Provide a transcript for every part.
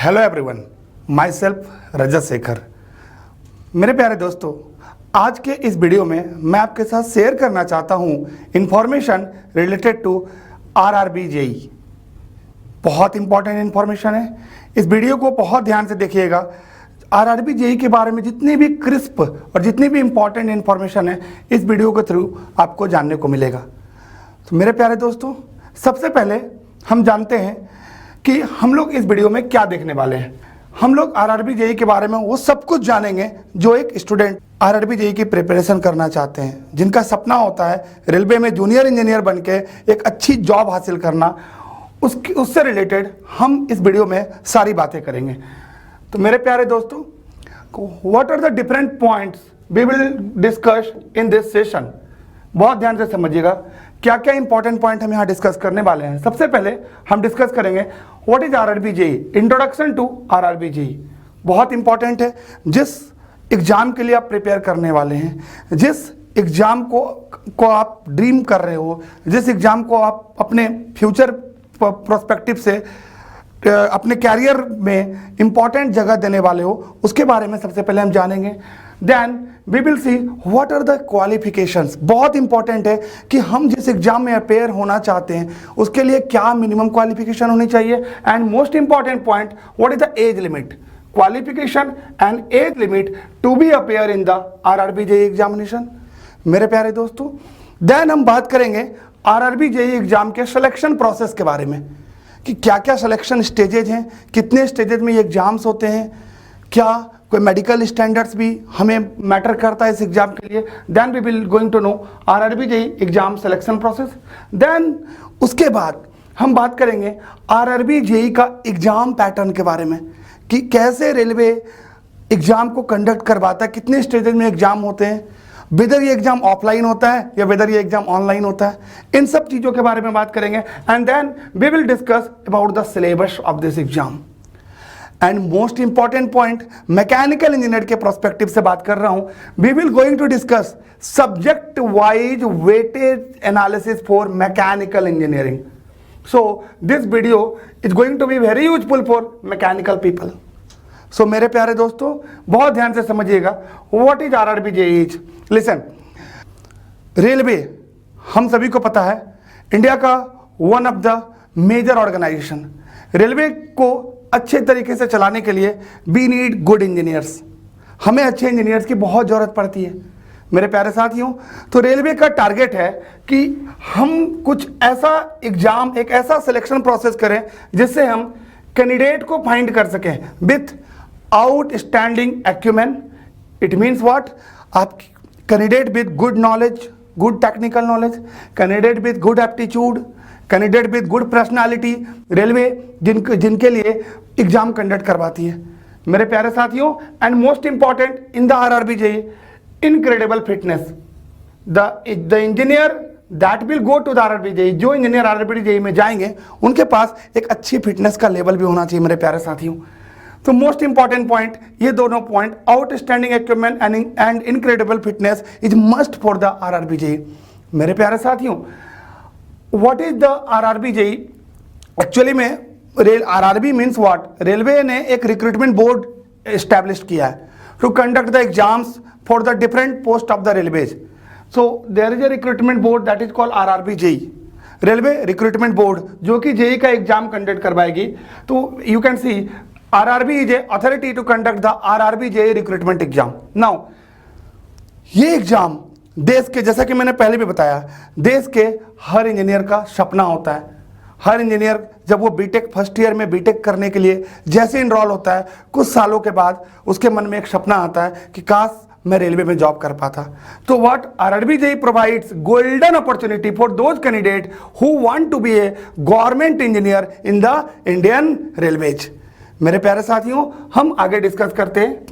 Hello everyone, my self रजत शेखर। मेरे प्यारे दोस्तों, आज के इस वीडियो में मैं आपके साथ शेयर करना चाहता हूँ information related to RRB JE. बहुत इंपॉर्टेंट इन्फॉर्मेशन है, इस वीडियो को बहुत ध्यान से देखिएगा। आरआरबी जेई के बारे में जितनी भी क्रिस्प और जितनी भी इंपॉर्टेंट इन्फॉर्मेशन है इस वीडियो के थ्रू आपको जानने को मिलेगा। तो मेरे प्यारे दोस्तों, सबसे पहले हम जानते हैं कि हम लोग इस वीडियो में क्या देखने वाले हैं। हम लोग आरआरबी जेई के बारे में वो सब कुछ जानेंगे जो एक स्टूडेंट आरआरबी जेई की प्रिपरेशन करना चाहते हैं, जिनका सपना होता है रेलवे में जूनियर इंजीनियर बनके एक अच्छी जॉब हासिल करना। उससे रिलेटेड हम इस वीडियो में सारी बातें करेंगे। तो मेरे प्यारे दोस्तों, what are the different points we will discuss in this session. बहुत ध्यान से समझिएगा क्या क्या इंपॉर्टेंट पॉइंट हम यहाँ डिस्कस करने वाले हैं। सबसे पहले हम डिस्कस करेंगे what is RRB JE, introduction to RRB JE. बहुत इंपॉर्टेंट है। जिस एग्जाम के लिए आप प्रिपेयर करने वाले हैं, जिस एग्जाम को आप ड्रीम कर रहे हो, जिस एग्जाम को आप अपने फ्यूचर प्रोस्पेक्टिव से अपने कैरियर में इंपॉर्टेंट जगह देने वाले हो, उसके बारे में सबसे पहले हम जानेंगे। Then we will see what are the qualifications. बहुत इंपॉर्टेंट है कि हम जिस एग्जाम में अपेयर होना चाहते हैं उसके लिए क्या मिनिमम क्वालिफिकेशन होनी चाहिए। And most important point, what is the age limit, qualification and age limit to be appear in the RRB JE examination. मेरे प्यारे दोस्तों, देन हम बात करेंगे आरआरबी जेई एग्जाम के सिलेक्शन प्रोसेस के बारे में कि क्या क्या सिलेक्शन स्टेजेज हैं, कितने स्टेजेज में ये एग्जाम्स होते हैं, क्या कोई मेडिकल स्टैंडर्ड्स भी हमें मैटर करता है इस एग्जाम के लिए। Then we will going to know RRB JE exam selection process. Then उसके बाद हम बात करेंगे आरआरबी जेई का एग्जाम पैटर्न के बारे में कि कैसे रेलवे एग्जाम को कंडक्ट करवाता है, कितने स्टेजेज में एग्जाम होते हैं, वेदर ये एग्जाम ऑफलाइन होता है या वेदर ये एग्जाम ऑनलाइन होता है। इन सब चीज़ों के बारे में बात करेंगे। And then we will discuss about the syllabus of this exam. And most important point, mechanical engineer के प्रोस्पेक्टिव से बात कर रहा हूं। We will going to discuss subject wise weightage analysis for mechanical engineering. So this video is going to be very useful for mechanical people. सो मेरे प्यारे दोस्तों, बहुत ध्यान से समझिएगा what is RRB JE. Listen, railway हम सभी को पता है इंडिया का one of the major organization. Railway को अच्छे तरीके से चलाने के लिए वी नीड गुड इंजीनियर्स। हमें अच्छे इंजीनियर्स की बहुत ज़रूरत पड़ती है मेरे प्यारे साथियों। तो रेलवे का टारगेट है कि हम कुछ ऐसा एग्जाम, एक ऐसा सिलेक्शन प्रोसेस करें जिससे हम कैंडिडेट को फाइंड कर सकें with outstanding acumen. It means what, आप candidate with good knowledge, good technical knowledge, candidate with good aptitude, candidate with good personality. Railway जिनके लिए एग्जाम कंडक्ट करवाती है मेरे प्यारे साथियों। And most important in the RRB JE, incredible fitness. The engineer that will go to the RRB JE, जो engineer RRB JE में जाएंगे उनके पास एक अच्छी फिटनेस का लेवल भी होना चाहिए मेरे प्यारे साथियों। तो मोस्ट इंपॉर्टेंट पॉइंट ये दोनों point, outstanding equipment and incredible fitness is must for the RRB JE. मेरे प्यारे साथियों, what is the RRB JE? Actually में आरआरबी मीन्स व्हाट, रेलवे ने एक रिक्रूटमेंट बोर्ड एस्टैब्लिश किया है to conduct the exams for the different post of the railways. So there is a recruitment board that is called RRB JE, railway recruitment board, जो कि JE का exam conduct करवाएगी। तो you can see RRB is a authority to conduct the RRB JE recruitment exam. Now ये exam देश के, जैसा कि मैंने पहले भी बताया, देश के हर इंजीनियर का सपना होता है। हर इंजीनियर जब वो बीटेक फर्स्ट ईयर में बीटेक करने के लिए जैसे इनरोल होता है, कुछ सालों के बाद उसके मन में एक सपना आता है कि काश मैं रेलवे में जॉब कर पाता। तो what RRB JE provides golden opportunity for those candidate who want to be a government engineer in the Indian railways. मेरे प्यारे साथियों, हम आगे डिस्कस करते हैं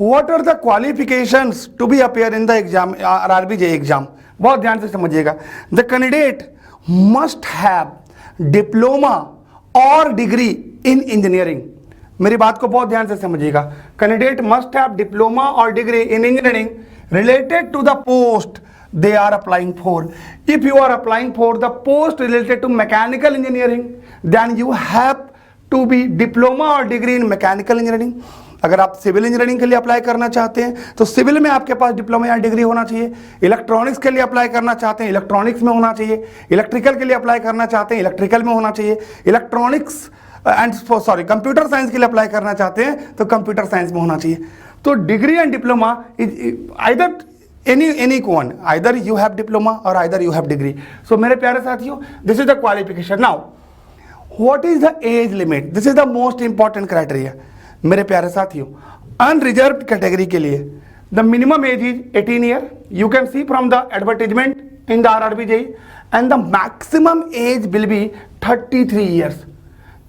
what are the qualifications to be appear in the exam, RRB JE exam. बहुत ध्यान से समझिएगा। The candidate must have diploma और डिग्री इन इंजीनियरिंग। मेरी बात को बहुत ध्यान से समझिएगा। कैंडिडेट मस्ट हैव डिप्लोमा और degree in engineering related to the post they are applying for. If you are applying for the post related to mechanical engineering, then you have to be diploma और degree in mechanical engineering. अगर आप civil engineering के लिए apply करना चाहते हैं तो civil में आपके पास डिप्लोमा या डिग्री होना चाहिए। इलेक्ट्रॉनिक्स के लिए अप्लाई करना चाहते हैं इलेक्ट्रॉनिक्स में होना चाहिए। इलेक्ट्रिकल के लिए अप्लाई करना चाहते हैं इलेक्ट्रिकल में होना चाहिए। इलेक्ट्रॉनिक्स कंप्यूटर साइंस के लिए अप्लाई करना चाहते हैं तो कंप्यूटर साइंस में होना चाहिए। तो degree and diploma is either any one, either you have diploma or either you have degree. So मेरे प्यारे साथियों, this is the qualification. Now what is the age limit? This is the most important criteria. मेरे प्यारे साथियों, unreserved category के लिए the minimum age is 18 year. You can see from the advertisement in the RRB JEE, and the maximum age will be 33 years.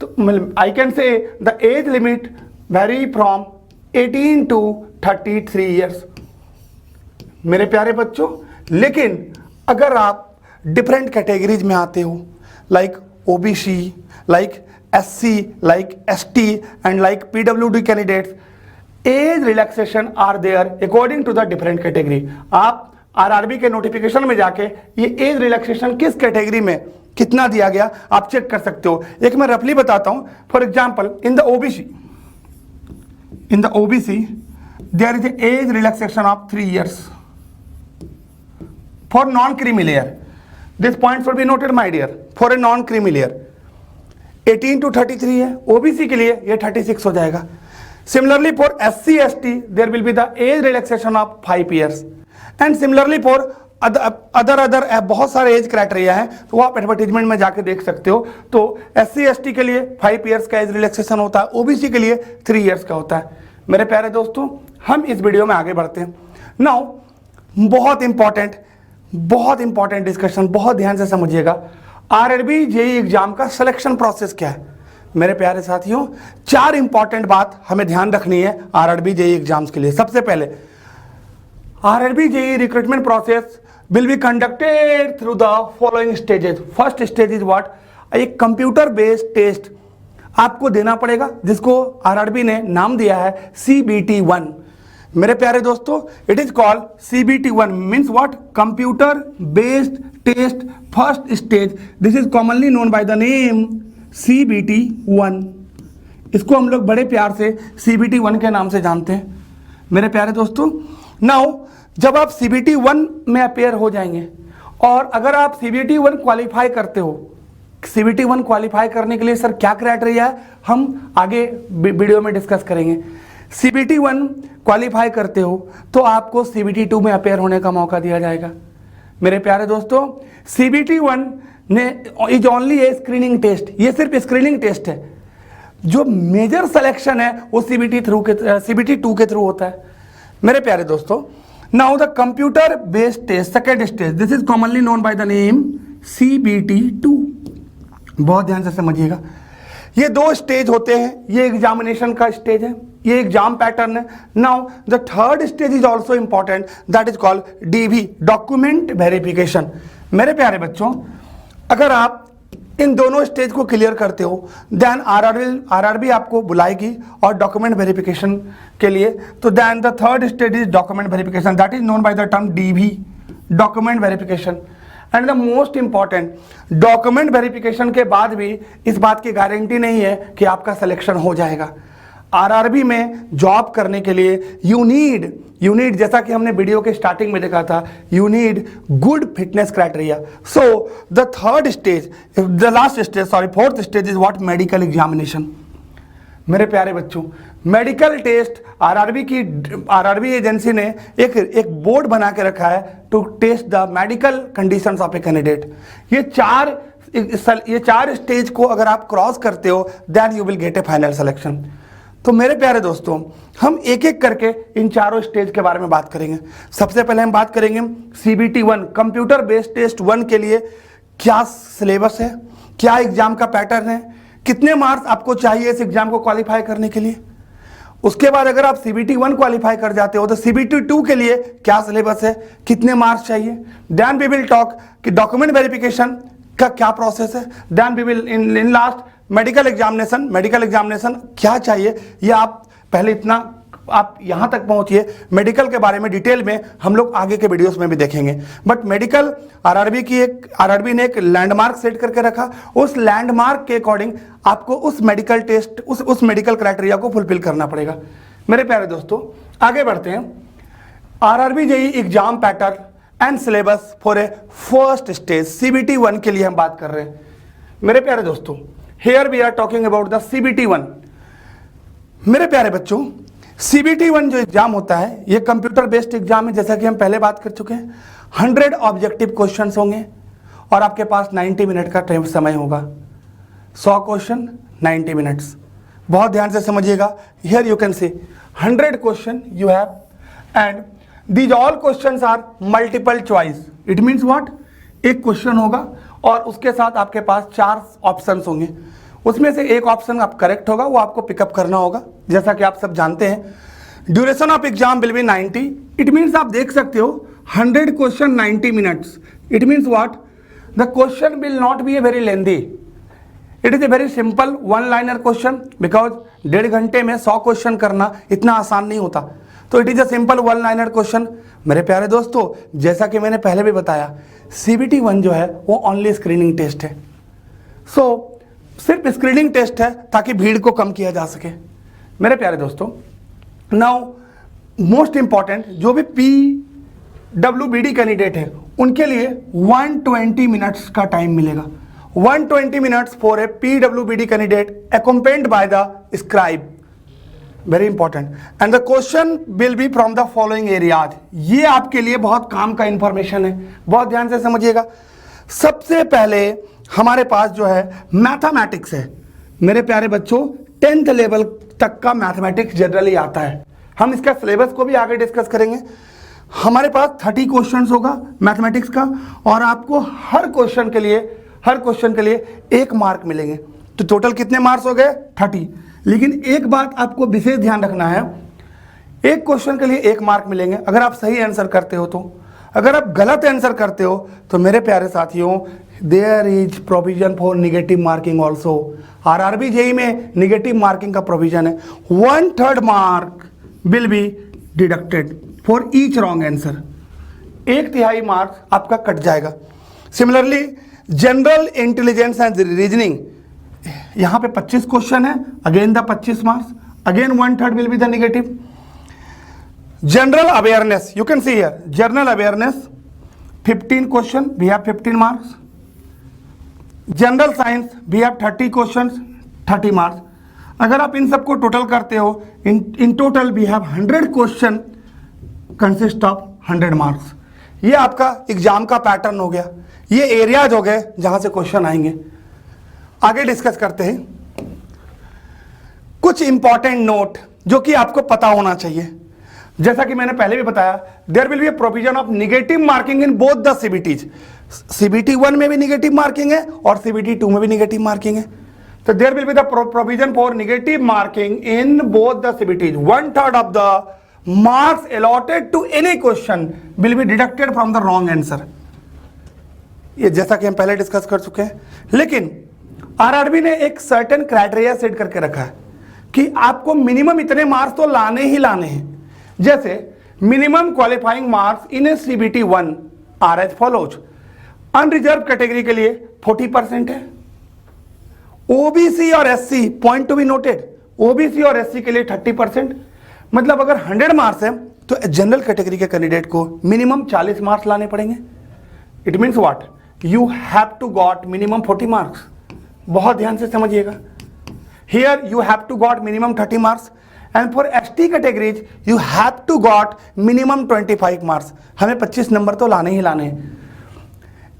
तो I can say the age limit vary from 18 to 33 years. मेरे प्यारे बच्चों, लेकिन अगर आप different categories में आते हो, like OBC, like SC, like ST and like PWD candidates, age relaxation are there according to the different category. आप आरआरबी के नोटिफिकेशन में जाके ये एज रिलैक्सेशन किस कैटेगरी में कितना दिया गया आप चेक कर सकते हो। एक मैं रफली बताता हूं। For example, in the OBC there is age relaxation of 3 years for non-creamy layer. This point should be noted my dear. For a non-creamy layer 18 to 33 है, OBC के लिए ये 36 हो जाएगा। Similarly for SC ST there will be the age relaxation of 5 years and similarly for other बहुत सारे age criteria हैं, तो आप एडवर्टीजमेंट में जाके देख सकते हो। तो SC ST के लिए 5 years का एज रिलैक्सेशन होता है, OBC के लिए 3 years का होता है। मेरे प्यारे दोस्तों, हम इस वीडियो में आगे बढ़ते हैं। नाउ बहुत इंपॉर्टेंट डिस्कशन, बहुत ध्यान से समझिएगा। आरआरबी जेईई एग्जाम का सिलेक्शन प्रोसेस क्या है। मेरे प्यारे साथियों, 4 इंपॉर्टेंट बात हमें ध्यान रखनी है आरआरबी जेईई एग्जाम्स के लिए। सबसे पहले, RRB JEE recruitment process will be conducted through the following stages. First stage is what? एक कंप्यूटर बेस्ड टेस्ट आपको देना पड़ेगा, जिसको आरआरबी ने नाम दिया है CBT1। मेरे प्यारे दोस्तों, it is called CBT1 means what? Computer based test first stage. This is commonly known by the name CBT1। इसको हम लोग बड़े प्यार से CBT1 के नाम से जानते हैं। मेरे प्यारे दोस्तों, नाउ जब आप CBT1 में अपेयर हो जाएंगे और अगर आप CBT1 क्वालिफाई करते हो, CBT1 क्वालिफाई करने के लिए सर क्या क्राइटेरिया है, हम आगे वीडियो में डिस्कस करेंगे। CBT1 क्वालिफाई करते हो तो आपको CBT2 में अपेयर होने का मौका दिया जाएगा। मेरे प्यारे दोस्तों, CBT1 ने is only a screening test, ये सिर्फ स्क्रीनिंग टेस्ट है। जो मेजर सिलेक्शन है वो CBT2 के थ्रू होता है। मेरे प्यारे दोस्तों, now the computer based test second stage, this is commonly known by the name CBT2। बहुत ध्यान से समझिएगा, ये 2 स्टेज होते हैं। ये एग्जामिनेशन का स्टेज है, ये एग्जाम पैटर्न है। Now the third stage is also important, that is called DV, document verification. मेरे प्यारे बच्चों, अगर आप इन दोनों स्टेज को क्लियर करते हो देन आरआरबी आपको बुलाएगी और डॉक्यूमेंट वेरिफिकेशन के लिए। तो then the third stage is document verification, that is known by the term DV, document verification. And the most important, document verification के बाद भी इस बात की गारंटी नहीं है कि आपका सिलेक्शन हो जाएगा। आरआरबी में जॉब करने के लिए यू नीड जैसा कि हमने वीडियो के स्टार्टिंग में देखा था, you need good fitness criteria. So the third stage, fourth stage is what? Medical examination. मेरे प्यारे बच्चों, मेडिकल टेस्ट आरआरबी एजेंसी ने एक बोर्ड बना के रखा है to test the medical conditions of a candidate. ये चार स्टेज को अगर आप क्रॉस करते हो then you will get a final selection. तो मेरे प्यारे दोस्तों, हम एक एक करके इन चारों स्टेज के बारे में बात करेंगे। सबसे पहले हम बात करेंगे CBT1 कंप्यूटर बेस्ड टेस्ट 1 के लिए क्या सिलेबस है, क्या एग्जाम का पैटर्न है, कितने मार्क्स आपको चाहिए इस एग्जाम को क्वालिफाई करने के लिए। उसके बाद अगर आप CBT1 क्वालिफाई कर जाते हो तो CBT2 के लिए क्या सिलेबस है, कितने मार्क्स चाहिए। देन वी विल टॉक कि डॉक्यूमेंट वेरिफिकेशन का क्या प्रोसेस है। Then we will in last medical examination क्या चाहिए, ये आप पहले इतना आप यहाँ तक पहुँचिए। मेडिकल के बारे में डिटेल में हम लोग आगे के वीडियोस में भी देखेंगे, बट मेडिकल आरआरबी ने एक लैंडमार्क सेट करके रखा। उस लैंडमार्क के अकॉर्डिंग आपको उस मेडिकल टेस्ट, उस मेडिकल क्राइटेरिया को फुलफिल करना पड़ेगा। मेरे प्यारे दोस्तों, आगे बढ़ते हैं। RRB JEE exam pattern and syllabus for a first stage CBT 1 के लिए हम बात कर रहे हैं। मेरे प्यारे दोस्तों, here we are talking about the CBT 1। मेरे प्यारे बच्चों, CBT 1 जो एग्जाम होता है ये कंप्यूटर बेस्ड एग्जाम है, जैसा कि हम पहले बात कर चुके हैं। 100 ऑब्जेक्टिव क्वेश्चंस होंगे और आपके पास 90 मिनट का टाइम समय होगा। 100 क्वेश्चन 90 मिनट्स। बहुत ध्यान से समझिएगा। Here you can see 100 question you have and these all questions are multiple choice. It means what, एक क्वेश्चन होगा और उसके साथ आपके पास 4 ऑप्शंस होंगे, उसमें से एक ऑप्शन आप करेक्ट होगा, वो आपको पिकअप करना होगा। जैसा कि आप सब जानते हैं, duration of exam will be 90। It means आप देख सकते हो 100 question 90 minutes. It means what, the question will not be a very lengthy. It is a very simple one liner question, because 1.5 घंटे में 100 क्वेश्चन करना इतना आसान नहीं होता। तो it is a simple one liner question. मेरे प्यारे दोस्तों, जैसा कि मैंने पहले भी बताया, CBT 1 जो है वो ओनली स्क्रीनिंग टेस्ट है। सो सिर्फ स्क्रीनिंग टेस्ट है ताकि भीड़ को कम किया जा सके। मेरे प्यारे दोस्तों, नाउ मोस्ट इंपॉर्टेंट, जो भी PWBD कैंडिडेट है उनके लिए 120 मिनट्स का टाइम मिलेगा। 120 minutes for a PWBD candidate accompanied by the scribe, very important. And the question will B from the following areas. ये आपके लिए बहुत काम का इंफॉर्मेशन है, बहुत ध्यान से समझिएगा। सबसे पहले हमारे पास जो है मैथमेटिक्स है। मेरे प्यारे बच्चों, 10th लेवल तक का मैथमेटिक्स जनरली आता है। हम इसका सिलेबस को भी आगे डिस्कस करेंगे। हमारे पास 30 क्वेश्चंस होगा मैथमेटिक्स का और आपको हर क्वेश्चन के लिए 1 मार्क मिलेंगे। तो टोटल कितने मार्क्स हो गए? 30। लेकिन एक बात आपको विशेष ध्यान रखना है, एक क्वेश्चन के लिए 1 मार्क मिलेंगे अगर आप सही आंसर करते हो। तो अगर आप गलत आंसर करते हो तो मेरे प्यारे साथियों, there is provision for negative marking also. RRB JEE में निगेटिव मार्किंग का प्रोविजन है। 1/3 mark will be deducted for each wrong answer. 1/3 marks आपका कट जाएगा। Similarly general intelligence and reasoning, यहाँ पे 25 क्वेश्चन है, again the 25 marks, again 1/3 will be the negative. General awareness, you can see here, general awareness 15 question, we have 15 marks. General science we have 30 question, 30 marks. अगर आप इन सबको total करते हो, in total we have 100 question consist of 100 marks. ये आपका exam का pattern हो गया, ये एरियाज हो गए जहां से क्वेश्चन आएंगे। आगे डिस्कस करते हैं कुछ इंपॉर्टेंट नोट जो कि आपको पता होना चाहिए। जैसा कि मैंने पहले भी बताया, there will be a provision of negative marking in both the CBTs। CBT 1 में भी निगेटिव मार्किंग है और CBT 2 में भी निगेटिव मार्किंग है। तो there will be the provision for negative marking in both the CBTs। 1/3 of the marks allotted to any question will be deducted from the wrong answer. ये जैसा कि हम पहले डिस्कस कर चुके हैं। लेकिन आरआरबी ने एक सर्टेन क्राइटेरिया सेट करके रखा है कि आपको मिनिमम इतने मार्क्स तो लाने ही लाने हैं। जैसे minimum qualifying marks in a CBT 1 are as follows. Unreserve category के लिए 40% है। OBC और SC, point to be noted, OBC और SC के लिए 30%। मतलब अगर 100 मार्क्स है तो जनरल कैटेगरी के कैंडिडेट को मिनिमम 40 मार्क्स लाने पड़ेंगे। It means what, you have to got minimum 40 marks. बहुत ध्यान से समझिएगा। Here you have to got minimum 30 marks and for ST categories you have to got minimum 25 marks. हमें 25 number तो लाने ही लाने हैं।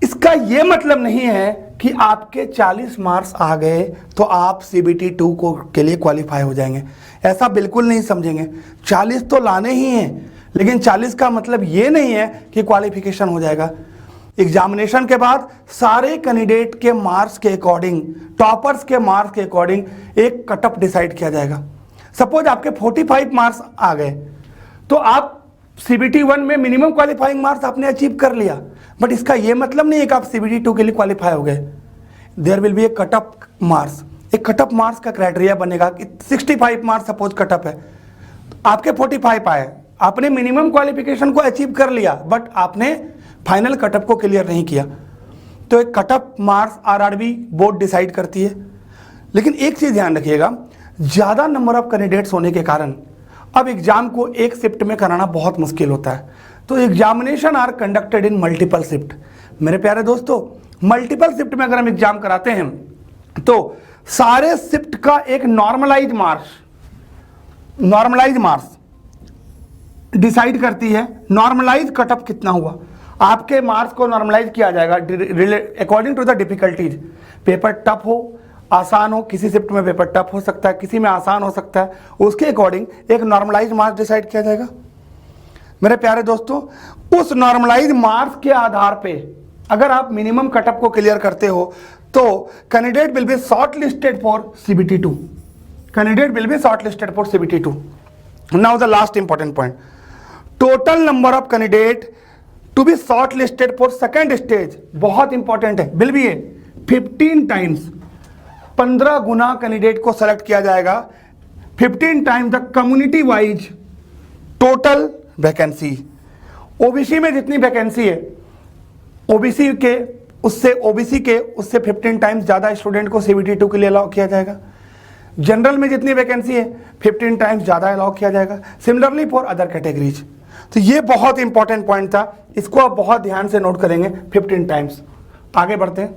इसका यह मतलब नहीं है कि आपके 40 मार्क्स आ गए तो आप CBT 2 के लिए क्वालिफाई हो जाएंगे, ऐसा बिल्कुल नहीं समझेंगे। 40 तो लाने ही हैं, लेकिन 40 का मतलब ये नहीं है कि क्वालिफिकेशन हो जाएगा। एग्जामिनेशन के बाद सारे कैंडिडेट के मार्क्स के अकॉर्डिंग, टॉपर्स के मार्क्स के अकॉर्डिंग एक कट ऑफ डिसाइड किया जाएगा। सपोज आपके 45 मार्क्स आ गए तो आप CBT 1 में मिनिमम क्वालिफाइंग मार्क्स आपने अचीव कर लिया, बट इसका यह मतलब नहीं है कि आप CBT 2 के लिए क्वालिफाई हो गए। There will be a cut off marks. एक कट ऑफ मार्क्स का क्राइटेरिया बनेगा कि 65 मार्क्स सपोज कट ऑफ है, आपके 45 आए, आपने मिनिमम क्वालिफिकेशन को अचीव कर लिया, बट आपने फाइनल कटअप को क्लियर नहीं किया, तो एक cut off marks RRB board decide करती है। लेकिन एक चीज़ ध्यान रखिएगा, ज़्यादा नंबर ऑफ कैंडिडेट्स होने के कारण अब एग्जाम को एक शिफ्ट में कराना बहुत मुश्किल होता है, तो examination are conducted in multiple shift. मेरे प्यारे दोस्तों, मल्टीपल शिफ्ट में अगर हम एग्जाम कराते हैं तो सारे शिफ्ट का एक नॉर्मलाइज मार्क्स डिसाइड करती है नॉर्मलाइज कटअप कितना हुआ। आपके मार्क्स को नॉर्मलाइज किया जाएगा according to the difficulties. Paper tough हो, आसान हो, किसी शिफ्ट में पेपर टफ हो सकता है, किसी में आसान हो सकता है, उसके अकॉर्डिंग एक नॉर्मलाइज मार्क्स डिसाइड किया जाएगा। मेरे प्यारे दोस्तों, उस नॉर्मलाइज मार्क्स के आधार पे अगर आप मिनिमम कटअप को क्लियर करते हो तो candidate will be short listed for CBT2। Candidate will be short listed for CBT2। Now the last important point, total number of candidate to be short listed for second stage, बहुत important है, will be 15 times, 15 गुना candidate को select किया जाएगा। 15 times the community wise total vacancy. OBC में जितनी vacancy है, OBC के उससे 15 टाइम्स ज़्यादा स्टूडेंट को CBT2 के लिए अलाउ किया जाएगा। जनरल में जितनी वैकेंसी है 15 टाइम्स ज़्यादा अलाउ किया जाएगा। Similarly for other categories. तो ये बहुत इंपॉर्टेंट पॉइंट था, इसको आप बहुत ध्यान से नोट करेंगे, 15 टाइम्स। आगे बढ़ते हैं।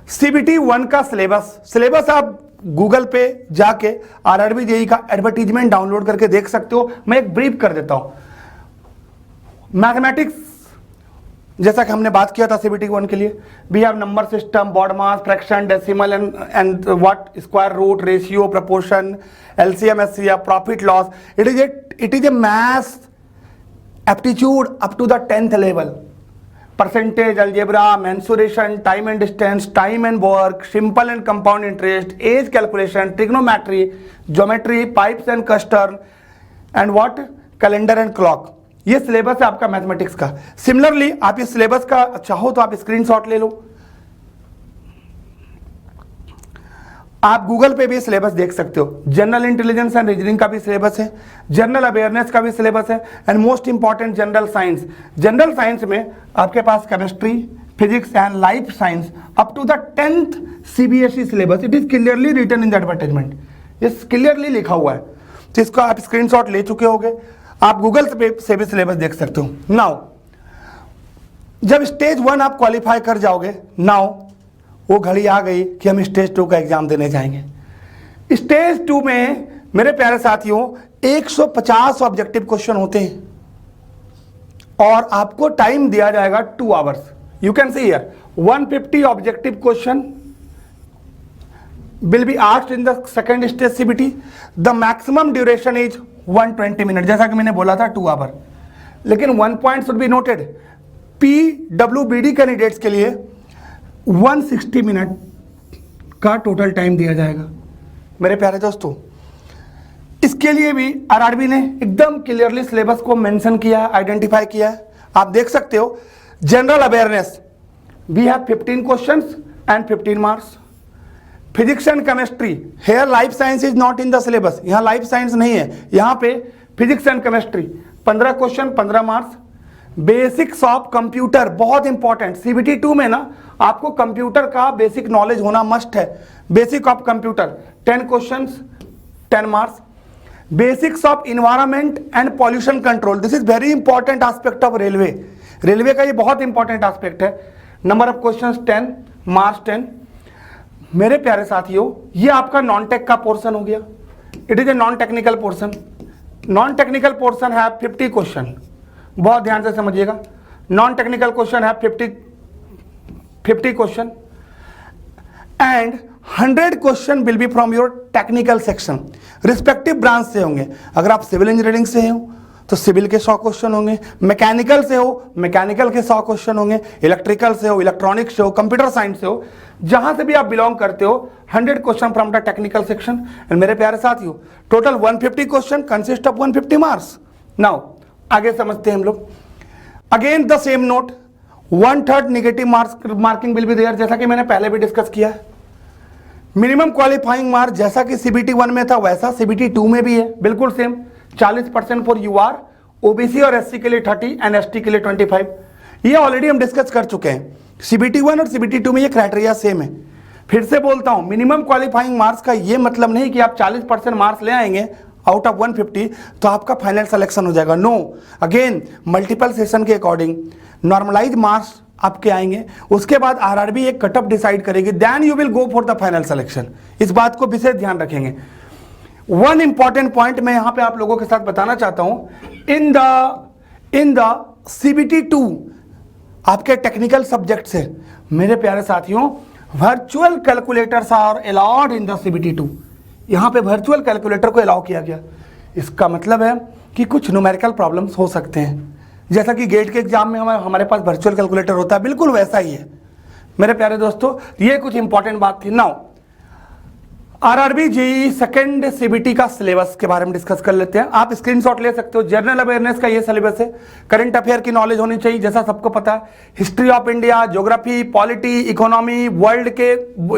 CBT1 का सिलेबस आप गूगल पे जाके RRB JEE का एडवर्टीजमेंट डाउनलोड करके देख सकते हो। मैं एक ब्रीफ कर देता हूं। मैथमेटिक्स, जैसा कि हमने बात किया था CBT1 के लिए, we have number system, BODMAS, fraction, decimal and what, square root, ratio, proportion, LCM, SCF, profit loss. It is a maths aptitude up to the 10th level. Percentage, algebra, mensuration, time and distance, time and work, simple and compound interest, age calculation, trigonometry, geometry, pipes and cistern and what, calendar and clock. ये syllabus है आपका mathematics का। Similarly आप इस syllabus का चाहो तो आप स्क्रीनशॉट ले लो, आप गूगल पे भी सिलेबस देख सकते हो। जनरल इंटेलिजेंस एंड रीजनिंग का भी सिलेबस है, जनरल अवेयरनेस का भी सिलेबस है, and most important general science. General science में आपके पास chemistry, physics and life science up to the 10th CBSE syllabus. It is clearly written in the advertisement, ये क्लियरली लिखा हुआ है। तो इसको आप स्क्रीनशॉट ले चुके होंगे, आप गूगल से भी सिलेबस देख सकते हो। नाउ जब स्टेज 1 आप क्वालिफाई कर जाओगे, नाउ वो घड़ी आ गई कि हम स्टेज 2 का एग्जाम देने जाएंगे। स्टेज 2 में मेरे प्यारे साथियों 150 ऑब्जेक्टिव क्वेश्चन होते हैं और आपको टाइम दिया जाएगा 2 hours. You can see here 150 objective question will be asked in the second stage CBT. The maximum duration is 120 minute, जैसा कि मैंने बोला था 2 आवर। लेकिन 1 point should be noted, PWBD candidates के लिए 160 मिनट का टोटल टाइम दिया जाएगा। मेरे प्यारे दोस्तों, इसके लिए भी RRB ने एकदम क्लियरली सिलेबस को मेंशन किया है, आइडेंटिफाई किया है। आप देख सकते हो, general awareness we have 15 questions and 15 marks. Physics and chemistry, here life science is not in the syllabus, यहाँ लाइफ साइंस नहीं है, यहाँ पे physics and chemistry 15 question 15 marks. Basics of computer, बहुत इंपॉर्टेंट, CBT2 में ना आपको कंप्यूटर का बेसिक नॉलेज होना मस्ट है। Basic of computer 10 questions 10 marks. Basics of environment and pollution control, this is very important aspect of railway. Railway का ये बहुत इंपॉर्टेंट एस्पेक्ट है। Number of questions 10 marks 10। मेरे प्यारे साथियों, ये आपका नॉन टेक का पोर्शन हो गया। It is a non technical portion. Non technical portion है 50 क्वेश्चन, बहुत ध्यान से समझिएगा। नॉन टेक्निकल क्वेश्चन है 50 question and 100 question will B from your technical section. Respective branch से होंगे। अगर आप सिविल इंजीनियरिंग से हो तो सिविल के 100 क्वेश्चन होंगे, मैकेनिकल से हो मैकेनिकल के 100 क्वेश्चन होंगे, इलेक्ट्रिकल से हो, इलेक्ट्रॉनिक्स से हो, कंप्यूटर साइंस से हो, जहां से भी आप बिलोंग करते हो 100 क्वेश्चन from the technical section. And मेरे प्यारे साथियों, total 150 question consist of 150 marks. Now आगे समझते हैं हम लोग। Again the same note, 1/3 negative marking will be there, जैसा कि मैंने पहले भी डिस्कस किया है। मिनिमम क्वालिफाइंग मार्क जैसा कि CBT1 में था वैसा CBT2 में भी है, बिल्कुल सेम 40% फॉर यूआर, ओबीसी और एससी के लिए 30 एंड एसटी के लिए 25। ये ऑलरेडी हम डिस्कस कर चुके हैं। सीबीटी 1 और सीबीटी 2 में ये क्राइटेरिया सेम है। फिर से बोलता हूं, मिनिमम क्वालिफाइंग मार्क्स का ये मतलब नहीं कि आप 40% मार्क्स ले आएंगे आउट ऑफ 150 तो आपका फाइनल सिलेक्शन हो जाएगा। नो, अगेन मल्टीपल सेशन के अकॉर्डिंग नॉर्मलाइज मार्क्स आपके आएंगे, उसके बाद आरआरबी एक कट ऑफ डिसाइड करेगी, then you will go for the final selection. इस बात को विशेष ध्यान रखेंगे। वन इंपॉर्टेंट पॉइंट मैं यहां पे आप लोगों के साथ बताना चाहता हूं, इन द सीबीटी 2 आपके टेक्निकल सब्जेक्ट से मेरे प्यारे साथियों virtual calculators are allowed in the CBT 2। यहां पे वर्चुअल कैलकुलेटर को अलाउ किया गया। इसका मतलब है कि कुछ न्यूमेरिकल प्रॉब्लम्स हो सकते हैं, जैसा कि गेट के एग्जाम में हमारे पास वर्चुअल कैलकुलेटर होता है, बिल्कुल वैसा ही है मेरे प्यारे दोस्तों। ये कुछ इंपॉर्टेंट बात थी। Now RRB JEE second CBT का सिलेबस के बारे में डिस्कस कर लेते हैं। आप स्क्रीनशॉट ले सकते हो। जनरल अवेयरनेस का ये सिलेबस है। करंट अफेयर की नॉलेज होनी चाहिए, जैसा सबको पता है। History of India, geography, polity, economy, world के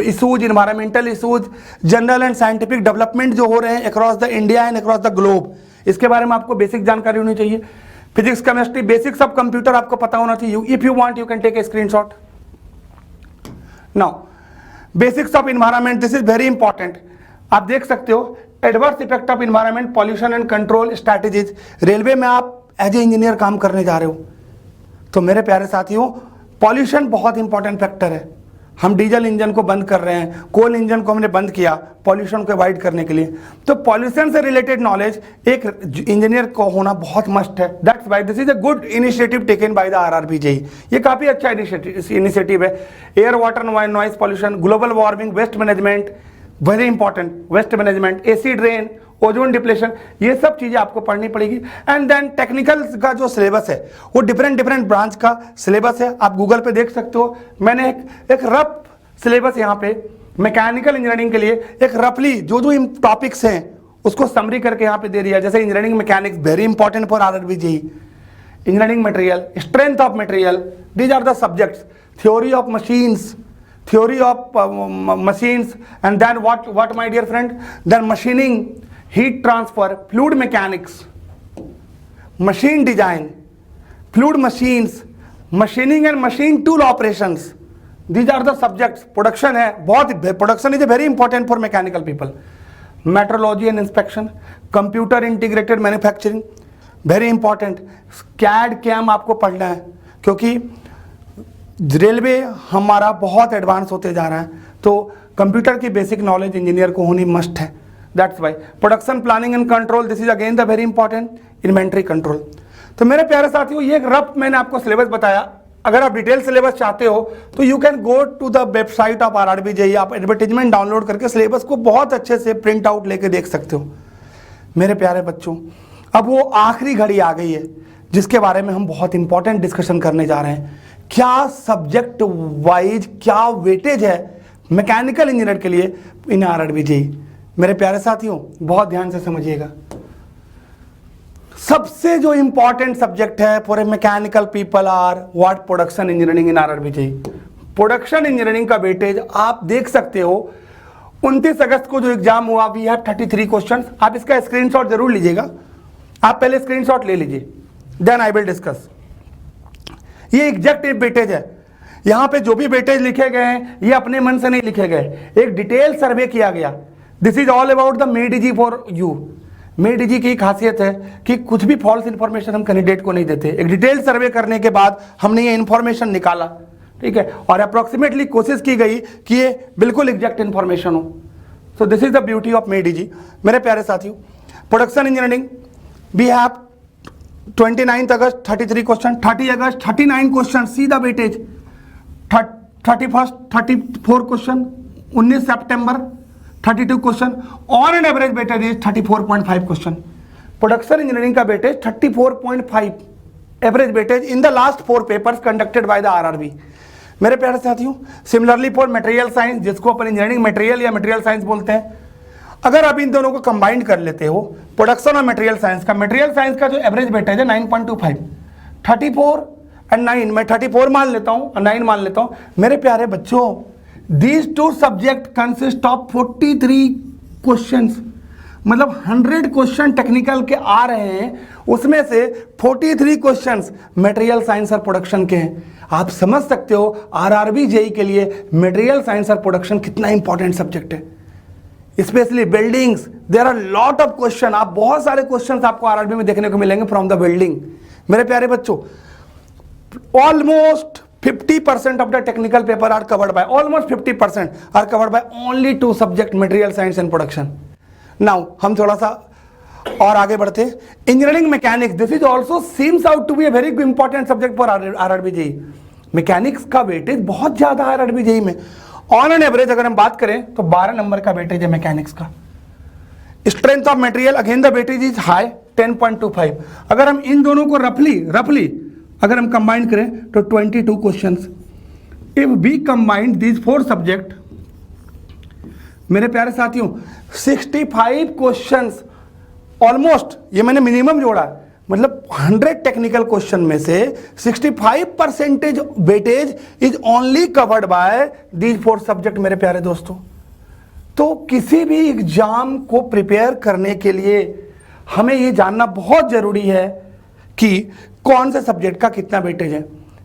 issues, environmental issues, general and scientific development जो हो रहे हैं across the India and across the globe, इसके बारे में आपको बेसिक जानकारी होनी चाहिए। Physics, chemistry, basics of computer आपको पता होना चाहिए। If you want you can take a screenshot. Now basics of environment, this is very important. आप देख सकते हो adverse effect of environment, pollution and control strategies. Railway में आप एज ए इंजीनियर काम करने जा रहे हो तो मेरे प्यारे साथियों पॉल्यूशन बहुत इंपॉर्टेंट फैक्टर है। हम डीजल इंजन को बंद कर रहे हैं, कोल इंजन को हमने बंद किया पॉल्यूशन को अवॉइड करने के लिए। तो पॉल्यूशन से रिलेटेड नॉलेज एक इंजीनियर को होना बहुत मस्ट है। That's why this is a good initiative taken by the RRB JEE. ये काफी अच्छा इनिशिएटिव है। Air, water, noise pollution, global warming, waste management, very important, waste management, acid rain, ozone depletion, ये सब चीजें आपको पढ़नी पड़ेगी। एंड देन टेक्निकल का जो सिलेबस है वो डिफरेंट ब्रांच का सिलेबस है। आप गूगल पे देख सकते हो। मैंने एक रफ सिलेबस यहाँ पे मैकेनिकल इंजीनियरिंग के लिए एक रफली जो टॉपिक्स हैं उसको समरी करके यहाँ पे दे दिया। जैसे engineering mechanics, very important for RRB JEE. Engineering material, strength of material, these are the subjects. Theory of machines, theory of machines, and then what my dear friend, then machining, heat transfer, fluid mechanics, machine design, fluid machines, machining and machine tool operations, these are the subjects. production है बहुत, production is a very important for mechanical people. metrology and inspection, computer integrated manufacturing, very important. CAD CAM आपको पढ़ना है क्योंकि railway हमारा बहुत advance होते जा रहा है, तो कंप्यूटर की बेसिक नॉलेज इंजीनियर को होनी मस्ट है। That's why production planning and control, this is again the very important. Inventory control. तो मेरे प्यारे साथियों ये एक रफ मैंने आपको सिलेबस बताया। अगर आप डिटेल सिलेबस चाहते हो तो you can go to the website of RRB JEE. आप एडवर्टीजमेंट डाउनलोड करके सिलेबस को बहुत अच्छे से प्रिंट आउट लेके देख सकते हो। मेरे प्यारे बच्चों अब वो आखिरी घड़ी आ गई है जिसके बारे में हम बहुत इंपॉर्टेंट डिस्कशन करने जा रहे हैं। क्या सब्जेक्ट वाइज क्या वेटेज है मैकेनिकल इंजीनियर के लिए इन आरआरबी जेईई। मेरे प्यारे साथियों बहुत ध्यान से समझिएगा। सबसे जो इंपॉर्टेंट सब्जेक्ट है for a mechanical people are what, production engineering in RRB JEE. Production engineering का वेटेज आप देख सकते हो। 29 अगस्त को जो एग्जाम हुआ, वी हैव 33 क्वेश्चन। आप इसका स्क्रीनशॉट जरूर लीजिएगा। आप पहले स्क्रीनशॉट ले लीजिए, देन आई विल डिस्कस। ये एग्जैक्ट वेटेज है। यहां पे जो भी वेटेज लिखे गए हैं ये अपने मन से नहीं लिखे गए, एक डिटेल सर्वे किया गया। This is all about the Made Easy for you. Made Easy की खासियत है कि कुछ भी फॉल्स इंफॉर्मेशन हम कैंडिडेट को नहीं देते। एक डिटेल सर्वे करने के बाद हमने ये इंफॉर्मेशन निकाला, ठीक है, और अप्रोक्सीमेटली कोशिश की गई कि ये बिल्कुल एग्जैक्ट इंफॉर्मेशन हो। So this is the beauty of Made Easy. मेरे प्यारे साथियों प्रोडक्शन इंजीनियरिंग वी हैव 29 अगस्त 33 क्वेश्चन, 30 अगस्त 39 question, see the weightage. 31 34 question, 19 सितंबर 32 question, on an average weightage is 34.5 question. Production engineering का weightage 34.5 average weightage in the last 4 papers conducted by the RRB. मेरे प्यारे साथियों सिमिलरली फॉर मटेरियल साइंस, जिसको अपन engineering material या material science बोलते हैं, अगर आप इन दोनों को कंबाइंड कर लेते हो प्रोडक्शन और मटेरियल साइंस का जो एवरेज वेटेज है 9.25, 34 एंड 9, मैं 34 मान लेता हूं और 9 मान लेता हूं। मेरे प्यारे बच्चों these two subject consist of 43 questions. मतलब 100 क्वेश्चन टेक्निकल के आ रहे हैं, उसमें से 43 क्वेश्चंस मटेरियल साइंस और प्रोडक्शन के हैं। आप समझ सकते हो आरआरबी जेई के लिए मटेरियल साइंस और प्रोडक्शन कितना इंपॉर्टेंट सब्जेक्ट है, specially buildings. There are lot of question, आप बहुत सारे क्वेश्चंस आपको आरआरबी में देखने को मिलेंगे फ्रॉम द बिल्डिंग। मेरे प्यारे बच्चों, almost 50% of the technical paper are covered by, almost 50% are covered by only 2 subject, material science and production. Now हम थोड़ा सा और आगे बढ़ते हैं। Engineering mechanics, this is also seems out to be a very important subject for RRB JE. Mechanics का weightage बहुत ज्यादा है आरआरबी जेई में। ऑन एन एवरेज अगर हम बात करें तो 12 नंबर का वेटेज है मैकेनिक्स का। Strength of material again the weightage is high 10.25। अगर हम इन दोनों को रफली अगर हम कंबाइन करें तो 22 questions. If we combine these 4 subject, मेरे प्यारे साथियों 65 क्वेश्चंस ऑलमोस्ट, ये मैंने मिनिमम जोड़ा है, मतलब 100 टेक्निकल क्वेश्चन में से 65% weightage is only covered by these 4 subject. मेरे प्यारे दोस्तों, तो किसी भी एग्जाम को प्रिपेयर करने के लिए हमें ये जानना बहुत जरूरी है कि कौन से सब्जेक्ट का कितना वेटेज है।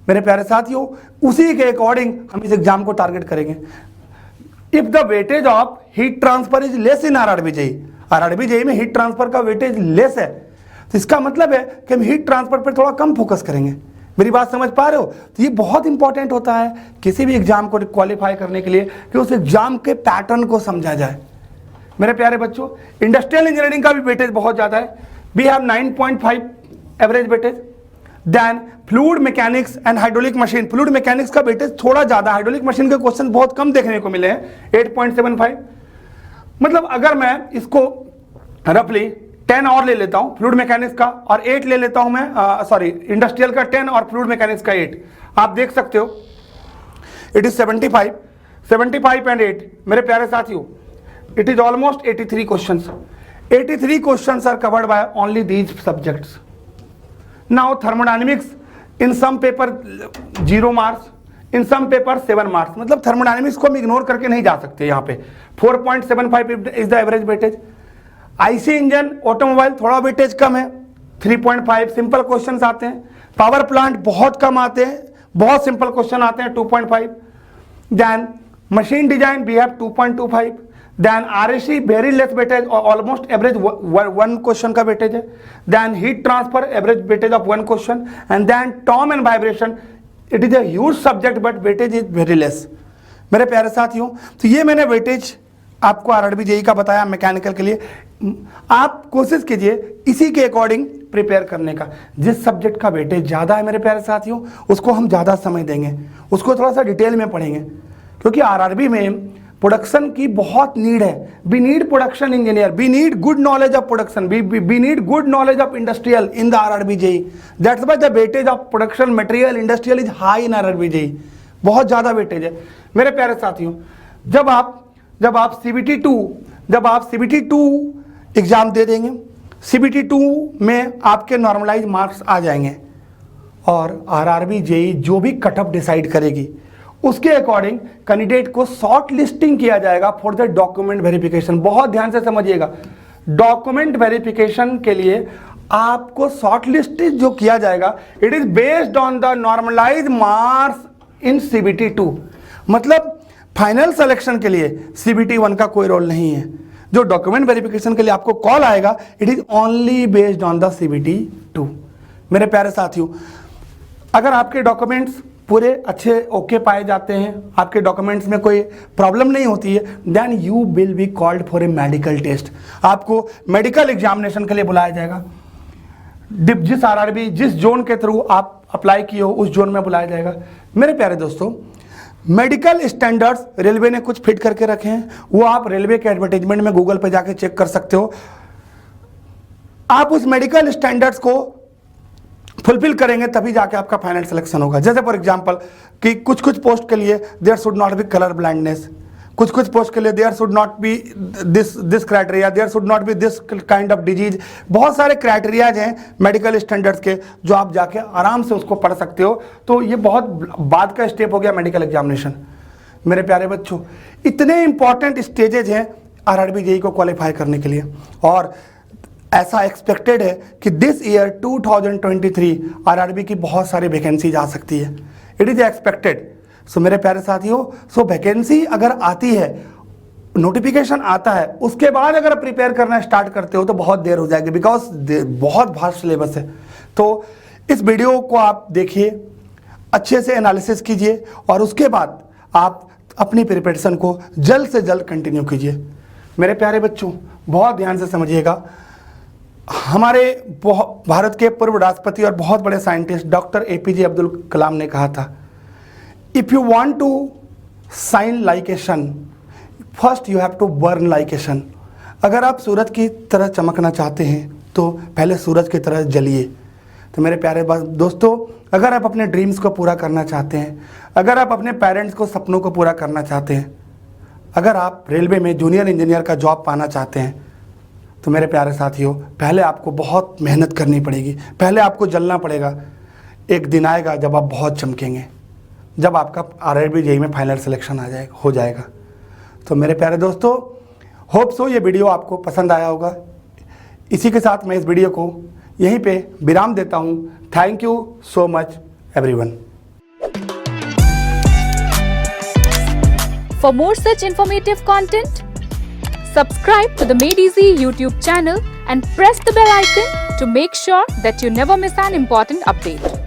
मेरे प्यारे साथियों, उसी के अकॉर्डिंग हम इस एग्जाम को टारगेट करेंगे। If the weightage of heat transfer is less in RRB JE में हीट ट्रांसफर का वेटेज लेस है, तो इसका मतलब है कि हम हीट ट्रांसफर पर थोड़ा कम फोकस करेंगे। मेरी बात समझ पा रहे हो? तो ये बहुत इंपॉर्टेंट होता है किसी भी एग्जाम को क्वालिफाई करने के लिए कि उस एग्जाम के पैटर्न को समझा जाए। मेरे प्यारे बच्चों, इंडस्ट्रियल इंजीनियरिंग का भी वेटेज बहुत ज़्यादा है। We have 9.5 average weightage. Then fluid mechanics and hydraulic machine, fluid mechanics का वेटेज थोड़ा ज़्यादा, हाइड्रोलिक मशीन के क्वेश्चन बहुत कम देखने को मिले हैं, 8.75। मतलब अगर मैं इसको रफली 10 और ले लेता हूं फ्लूइड मैकेनिक्स का और 8 ले लेता हूं मैं, सॉरी इंडस्ट्रियल का 10 और फ्लूइड मैकेनिक्स का 8, आप देख सकते हो इट इज 75 एंड 8। मेरे प्यारे साथियों, it is almost 83 questions. 83 questions are covered by only these subjects. Now thermodynamics, in some paper 0 marks, in some paper 7 marks. मतलब थर्मोडायनेमिक्स को हम इग्नोर करके नहीं जा सकते। यहाँ पे 4.75 is the average weightage. IC engine, automobile थोड़ा वेटेज कम है, 3.5 सिंपल क्वेश्चंस आते हैं। पावर प्लांट बहुत कम आते हैं, बहुत सिंपल क्वेश्चन आते हैं, 2.5। Then machine design we have 2.25। Then RAC very less weightage, almost average 1 question का वेटेज है। Then heat transfer average weightage of 1 question. And then torque and vibration, it is a huge subject but weightage is very less. मेरे प्यारे साथियों, तो ये मैंने weightage आपको RRB JE का बताया मैकेनिकल के लिए। आप कोशिश कीजिए इसी के अकॉर्डिंग प्रिपेयर करने का। जिस सब्जेक्ट का वेटेज ज़्यादा है मेरे प्यारे साथियों, उसको हम ज़्यादा समय देंगे, उसको थोड़ा सा डिटेल में पढ़ेंगे, क्योंकि आरआरबी में प्रोडक्शन की बहुत नीड है। We need production engineer, we need good knowledge of production, we need good knowledge of industrial in the RRB JE. That's why the weightage of production material industrial is high in RRB JE, बहुत ज़्यादा weightage है। मेरे प्यारे साथियों, जब आप CBT 2 exam दे देंगे, CBT 2 में आपके नॉर्मलाइज मार्क्स आ जाएंगे और आरआरबी जेई जो भी कट ऑफ डिसाइड करेगी उसके अकॉर्डिंग कैंडिडेट को शॉर्ट लिस्टिंग किया जाएगा फॉर द डॉक्यूमेंट वेरिफिकेशन। बहुत ध्यान से समझिएगा, डॉक्यूमेंट वेरिफिकेशन के लिए आपको शॉर्ट लिस्ट जो किया जाएगा, it is based on the normalise marks in CBT 2। मतलब फाइनल सिलेक्शन के लिए CBT 1 का कोई रोल नहीं है। जो डॉक्यूमेंट वेरिफिकेशन के लिए आपको कॉल आएगा, it is only based on the CBT 2। मेरे प्यारे साथियों, अगर आपके डॉक्यूमेंट्स पूरे अच्छे ओके पाए जाते हैं, आपके डॉक्यूमेंट्स में कोई प्रॉब्लम नहीं होती है, then you will be called for a medical test. आपको मेडिकल एग्जामिनेशन के लिए बुलाया जाएगा। जिस आरआरबी, जिस जोन के थ्रू आप अप्लाई किए हो उस जोन में बुलाया जाएगा। मेरे प्यारे दोस्तों, मेडिकल स्टैंडर्ड्स रेलवे ने कुछ फिट करके रखे हैं, वो आप रेलवे के एडवर्टाइजमेंट में गूगल पे जाके चेक कर सकते हो। आप उस मेडिकल स्टैंडर्ड्स को फुलफिल करेंगे तभी जाके आपका फाइनल सिलेक्शन होगा। जैसे फॉर एग्जांपल कि कुछ पोस्ट के लिए there should not be colour blindness, कुछ पोस्ट के लिए there should not be this criteria, there should not be this kind of disease. बहुत सारे क्राइटेरियाज हैं मेडिकल स्टैंडर्ड्स के, जो आप जाके आराम से उसको पढ़ सकते हो। तो ये बहुत बाद का स्टेप हो गया मेडिकल एग्जामिनेशन। मेरे प्यारे बच्चों, इतने इंपॉर्टेंट स्टेजेज हैं आरआरबी जेईई को क्वालिफाई करने के लिए, और ऐसा एक्सपेक्टेड है कि दिस ईयर 2023 आरआरबी की बहुत सारी वैकेंसी आ सकती है। It is expected. सो मेरे प्यारे साथियों, सो वैकेंसी अगर आती है, नोटिफिकेशन आता है, उसके बाद अगर प्रिपेयर करना स्टार्ट करते हो तो बहुत देर हो जाएगी, बिकॉज बहुत भास्ट सिलेबस है। तो इस वीडियो को आप देखिए, अच्छे से एनालिसिस कीजिए और उसके बाद आप अपनी प्रिपरेशन को जल्द से जल्द कंटिन्यू कीजिए। मेरे प्यारे बच्चों, बहुत ध्यान से समझिएगा। हमारे भारत के पूर्व राष्ट्रपति और बहुत बड़े scientist doctor APJ Abdul Kalam ने कहा था, if you want to shine like a sun, first you have to burn like a sun. अगर आप सूरज की तरह चमकना चाहते हैं तो पहले सूरज की तरह जलिए। तो मेरे प्यारे दोस्तों, अगर आप अपने ड्रीम्स को पूरा करना चाहते हैं, अगर आप अपने पेरेंट्स को सपनों को पूरा करना चाहते हैं, अगर आप रेलवे में जूनियर इंजीनियर का जॉब पाना चाहते हैं, तो मेरे प्यारे साथियों, पहले आपको बहुत मेहनत करनी पड़ेगी, पहले आपको जलना पड़ेगा। एक दिन आएगा जब आप बहुत चमकेंगे, जब आपका आरआरबी जेईई में फाइनल सिलेक्शन हो जाएगा। तो मेरे प्यारे दोस्तों, होप सो ये वीडियो आपको पसंद आया होगा। इसी के साथ मैं इस वीडियो को यहीं पे विराम देता हूँ। Thank you so much everyone. For more such informative content, subscribe to the Made Easy YouTube channel and press the bell icon to make sure that you never miss an important update.